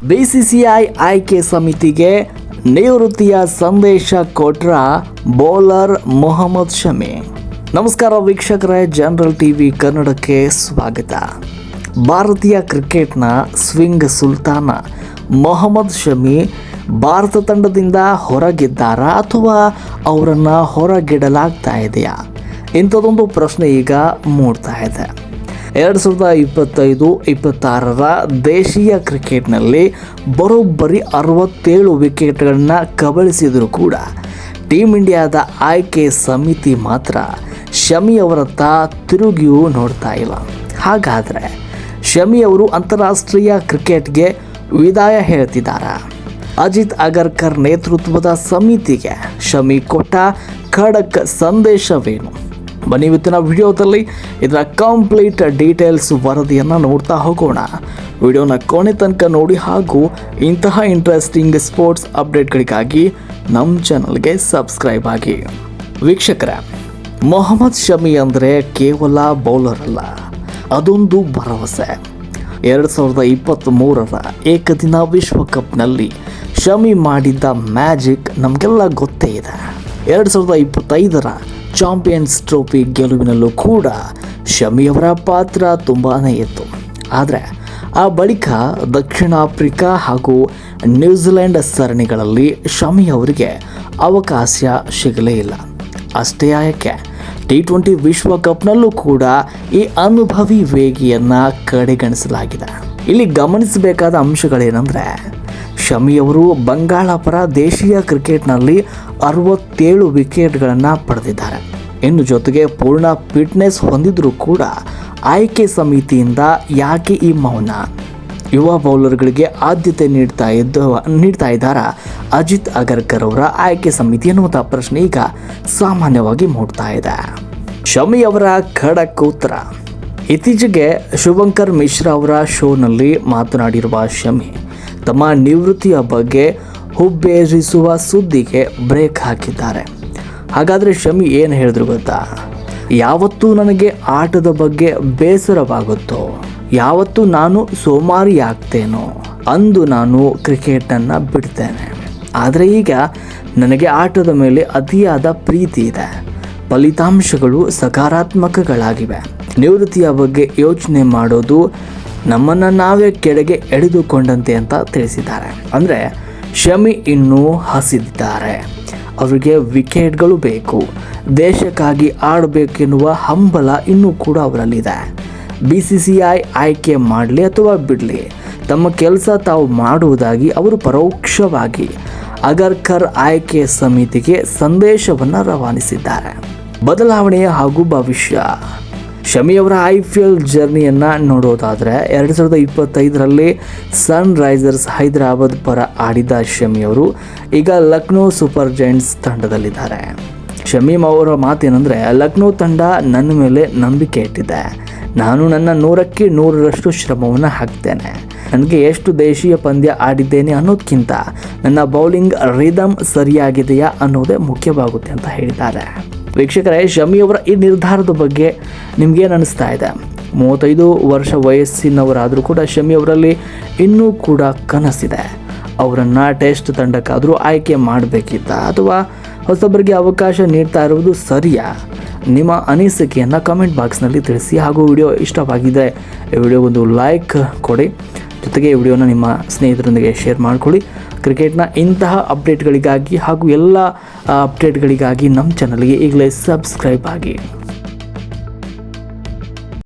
BCCI ಆಯ್ಕೆ ಸಮಿತಿಗೆ ನಿವೃತ್ತಿಯ ಸಂದೇಶ ಕೊಟ್ರ ಬೌಲರ್ ಮೊಹಮ್ಮದ್ ಶಮಿ. ನಮಸ್ಕಾರ ವೀಕ್ಷಕರೇ, ಜನರಲ್ ಟಿವಿ ಕನ್ನಡಕ್ಕೆ ಸ್ವಾಗತ. ಭಾರತೀಯ ಕ್ರಿಕೆಟ್ನ ಸ್ವಿಂಗ್ ಸುಲ್ತಾನ ಮೊಹಮ್ಮದ್ ಶಮಿ ಭಾರತ ತಂಡದಿಂದ ಹೊರಗಿದ್ದಾರಾ ಅಥವಾ ಅವರನ್ನು ಹೊರಗಿಡಲಾಗ್ತಾ ಇದೆಯಾ? ಇಂಥದ್ದೊಂದು ಪ್ರಶ್ನೆ ಈಗ ಮೂಡ್ತಾ ಇದೆ. 2025-26 ದೇಶೀಯ ಕ್ರಿಕೆಟ್ನಲ್ಲಿ ಬರೋಬ್ಬರಿ 67 ವಿಕೆಟ್ಗಳನ್ನು ಕಬಳಿಸಿದರೂ ಕೂಡ ಟೀಮ್ ಇಂಡಿಯಾದ ಆಯ್ಕೆ ಸಮಿತಿ ಮಾತ್ರ ಶಮಿ ಅವರತ್ತ ತಿರುಗಿಯೂ ನೋಡ್ತಾ ಇಲ್ಲ. ಹಾಗಾದರೆ ಶಮಿ ಅವರು ಅಂತಾರಾಷ್ಟ್ರೀಯ ಕ್ರಿಕೆಟ್ಗೆ ವಿದಾಯ ಹೇಳ್ತಿದ್ದಾರೆ. ಅಜಿತ್ ಅಗರ್ಕರ್ ನೇತೃತ್ವದ ಸಮಿತಿಗೆ ಶಮಿ ಕೊಟ್ಟ ಖಡಕ್ ಸಂದೇಶವೇನು? ಬನ್ನಿ ಇವತ್ತಿನ ವಿಡಿಯೋದಲ್ಲಿ ಇದರ ಕಂಪ್ಲೀಟ್ ಡೀಟೇಲ್ಸ್ ವರದಿಯನ್ನು ನೋಡ್ತಾ ಹೋಗೋಣ. ವಿಡಿಯೋನ ಕೊನೆ ತನಕ ನೋಡಿ ಹಾಗೂ ಇಂತಹ ಇಂಟ್ರೆಸ್ಟಿಂಗ್ ಸ್ಪೋರ್ಟ್ಸ್ ಅಪ್ಡೇಟ್ಗಳಿಗಾಗಿ ನಮ್ಮ ಚಾನಲ್ಗೆ ಸಬ್ಸ್ಕ್ರೈಬ್ ಆಗಿ. ವೀಕ್ಷಕರೇ, ಮೊಹಮ್ಮದ್ ಶಮಿ ಅಂದರೆ ಕೇವಲ ಬೌಲರ್ ಅಲ್ಲ, ಅದೊಂದು ಭರವಸೆ. 2023 ಏಕದಿನ ವಿಶ್ವಕಪ್ನಲ್ಲಿ ಶಮಿ ಮಾಡಿದ್ದ ಮ್ಯಾಜಿಕ್ ನಮಗೆಲ್ಲ ಗೊತ್ತೇ ಇದೆ. 2025 ಚಾಂಪಿಯನ್ಸ್ ಟ್ರೋಫಿ ಗೆಲುವಿನಲ್ಲೂ ಕೂಡ ಶಮಿಯವರ ಪಾತ್ರ ತುಂಬಾ ಇತ್ತು. ಆದರೆ ಆ ಬಳಿಕ ದಕ್ಷಿಣ ಆಫ್ರಿಕಾ ಹಾಗೂ ನ್ಯೂಜಿಲೆಂಡ್ ಸರಣಿಗಳಲ್ಲಿ ಶಮಿ ಅವರಿಗೆ ಅವಕಾಶ ಸಿಗಲೇ ಇಲ್ಲ. ಅಷ್ಟೇ ಯಾಕೆ, T20 ವಿಶ್ವಕಪ್ನಲ್ಲೂ ಕೂಡ ಈ ಅನುಭವಿ ವೇಗಿಯನ್ನು ಕಡೆಗಣಿಸಲಾಗಿದೆ. ಇಲ್ಲಿ ಗಮನಿಸಬೇಕಾದ ಅಂಶಗಳೇನೆಂದರೆ, ಶಮಿ ಅವರು ಬಂಗಾಳ ಪರ ದೇಶೀಯ ಕ್ರಿಕೆಟ್ನಲ್ಲಿ 67 ವಿಕೆಟ್ಗಳನ್ನು ಪಡೆದಿದ್ದಾರೆ. ಇನ್ನು ಜೊತೆಗೆ ಪೂರ್ಣ ಫಿಟ್ನೆಸ್ ಹೊಂದಿದ್ರೂ ಕೂಡ ಆಯ್ಕೆ ಸಮಿತಿಯಿಂದ ಯಾಕೆ ಈ ಮೌನ? ಯುವ ಬೌಲರ್ಗಳಿಗೆ ಆದ್ಯತೆ ನೀಡ್ತಾ ಇದ್ದಾರೆ ಅಜಿತ್ ಅಗರ್ಕರ್ ಅವರ ಆಯ್ಕೆ ಸಮಿತಿ ಎನ್ನುವಂಥ ಪ್ರಶ್ನೆ ಈಗ ಸಾಮಾನ್ಯವಾಗಿ ಮೂಡ್ತಾ ಇದೆ. ಶಮಿ ಅವರ ಖಡಕ್ ಉತ್ತರ. ಇತ್ತೀಚೆಗೆ ಶುಭಂಕರ್ ಮಿಶ್ರಾ ಅವರ ಶೋನಲ್ಲಿ ಮಾತನಾಡಿರುವ ಶಮಿ ತಮ್ಮ ನಿವೃತ್ತಿಯ ಬಗ್ಗೆ ಹುಬ್ಬೇರಿಸುವ ಸುದ್ದಿಗೆ ಬ್ರೇಕ್ ಹಾಕಿದ್ದಾರೆ. ಹಾಗಾದರೆ ಶಮಿ ಏನು ಹೇಳಿದ್ರು ಗೊತ್ತಾ? ಯಾವತ್ತೂ ನನಗೆ ಆಟದ ಬಗ್ಗೆ ಬೇಸರವಾಗುತ್ತೋ, ಯಾವತ್ತೂ ನಾನು ಸೋಮಾರಿ ಆಗ್ತೇನೋ ಅಂದು ನಾನು ಕ್ರಿಕೆಟನ್ನು ಬಿಡ್ತೇನೆ. ಆದರೆ ಈಗ ನನಗೆ ಆಟದ ಮೇಲೆ ಅತಿಯಾದ ಪ್ರೀತಿ ಇದೆ. ಫಲಿತಾಂಶಗಳು ಸಕಾರಾತ್ಮಕಗಳಾಗಿವೆ. ನಿವೃತ್ತಿಯ ಬಗ್ಗೆ ಯೋಚನೆ ಮಾಡೋದು ನಮ್ಮನ್ನು ನಾವೇ ಕೆಳಗೆ ಎಳೆದುಕೊಂಡಂತೆ ಅಂತ ತಿಳಿಸಿದ್ದಾರೆ. ಅಂದರೆ ಶಮಿ ಇನ್ನೂ ಹಸಿದಿದ್ದಾರೆ. ಅವರಿಗೆ ವಿಕೆಟ್ಗಳು ಬೇಕು, ದೇಶಕ್ಕಾಗಿ ಆಡಬೇಕೆನ್ನುವ ಹಂಬಲ ಇನ್ನೂ ಕೂಡ ಅವರಲ್ಲಿದೆ. BCCI ಆಯ್ಕೆ ಮಾಡಲಿ ಅಥವಾ ಬಿಡಲಿ, ತಮ್ಮ ಕೆಲಸ ತಾವು ಮಾಡುವುದಾಗಿ ಅವರು ಪರೋಕ್ಷವಾಗಿ ಅಗರ್ಕರ್ ಆಯ್ಕೆ ಸಮಿತಿಗೆ ಸಂದೇಶವನ್ನು ರವಾನಿಸಿದ್ದಾರೆ. ಬದಲಾವಣೆ ಹಾಗೂ ಭವಿಷ್ಯ. ಶಮಿಯವರ IPL ಜರ್ನಿಯನ್ನು ನೋಡೋದಾದರೆ 2025 ಸನ್ ರೈಸರ್ಸ್ ಹೈದರಾಬಾದ್ ಪರ ಆಡಿದ ಶಮಿಯವರು ಈಗ ಲಕ್ನೋ ಸೂಪರ್ ಜೈಂಟ್ಸ್ ತಂಡದಲ್ಲಿದ್ದಾರೆ. ಶಮಿ ಅವರ ಮಾತೇನೆಂದರೆ, ಲಕ್ನೋ ತಂಡ ನನ್ನ ಮೇಲೆ ನಂಬಿಕೆ ಇಟ್ಟಿದೆ. ನಾನು ನನ್ನ 100ಕ್ಕೆ 100ರಷ್ಟು ಶ್ರಮವನ್ನು ಹಾಕ್ತೇನೆ. ನನಗೆ ಎಷ್ಟು ದೇಶೀಯ ಪಂದ್ಯ ಆಡಿದ್ದೇನೆ ಅನ್ನೋದಕ್ಕಿಂತ ನನ್ನ ಬೌಲಿಂಗ್ ರಿದಮ್ ಸರಿಯಾಗಿದೆಯಾ ಅನ್ನೋದೇ ಮುಖ್ಯವಾಗುತ್ತೆ ಅಂತ ಹೇಳಿದ್ದಾರೆ. ವೀಕ್ಷಕರೇ, ಶಮಿಯವರ ಈ ನಿರ್ಧಾರದ ಬಗ್ಗೆ ನಿಮಗೇನು ಅನಿಸ್ತಾ ಇದೆ? 35 ವರ್ಷ ವಯಸ್ಸಿನವರಾದರೂ ಕೂಡ ಶಮಿ ಅವರಲ್ಲಿ ಇನ್ನೂ ಕೂಡ ಕನಸಿದೆ. ಅವರನ್ನು ಟೆಸ್ಟ್ ತಂಡಕ್ಕಾದರೂ ಆಯ್ಕೆ ಮಾಡಬೇಕಿತ್ತ ಅಥವಾ ಹೊಸಬರಿಗೆ ಅವಕಾಶ ನೀಡ್ತಾ ಇರುವುದು ಸರಿಯಾ? ನಿಮ್ಮ ಅನಿಸಿಕೆಯನ್ನು ಕಮೆಂಟ್ ಬಾಕ್ಸ್ನಲ್ಲಿ ತಿಳಿಸಿ. ಹಾಗೂ ವಿಡಿಯೋ ಇಷ್ಟವಾಗಿದೆ ಈ ವಿಡಿಯೋಗೊಂದು ಲೈಕ್ ಕೊಡಿ. ಜೊತೆಗೆ ಈ ವಿಡಿಯೋನ ನಿಮ್ಮ ಸ್ನೇಹಿತರೊಂದಿಗೆ ಶೇರ್ ಮಾಡಿಕೊಳ್ಳಿ. ಕ್ರಿಕೆಟ್ನ ಇಂತಹ ಅಪ್ಡೇಟ್ಗಳಿಗಾಗಿ ಹಾಗೂ ಎಲ್ಲ ಅಪ್ಡೇಟ್ಗಳಿಗಾಗಿ ನಮ್ಮ ಚಾನಲ್ಗೆ ಈಗಲೇ ಸಬ್ಸ್ಕ್ರೈಬ್ ಆಗಿ.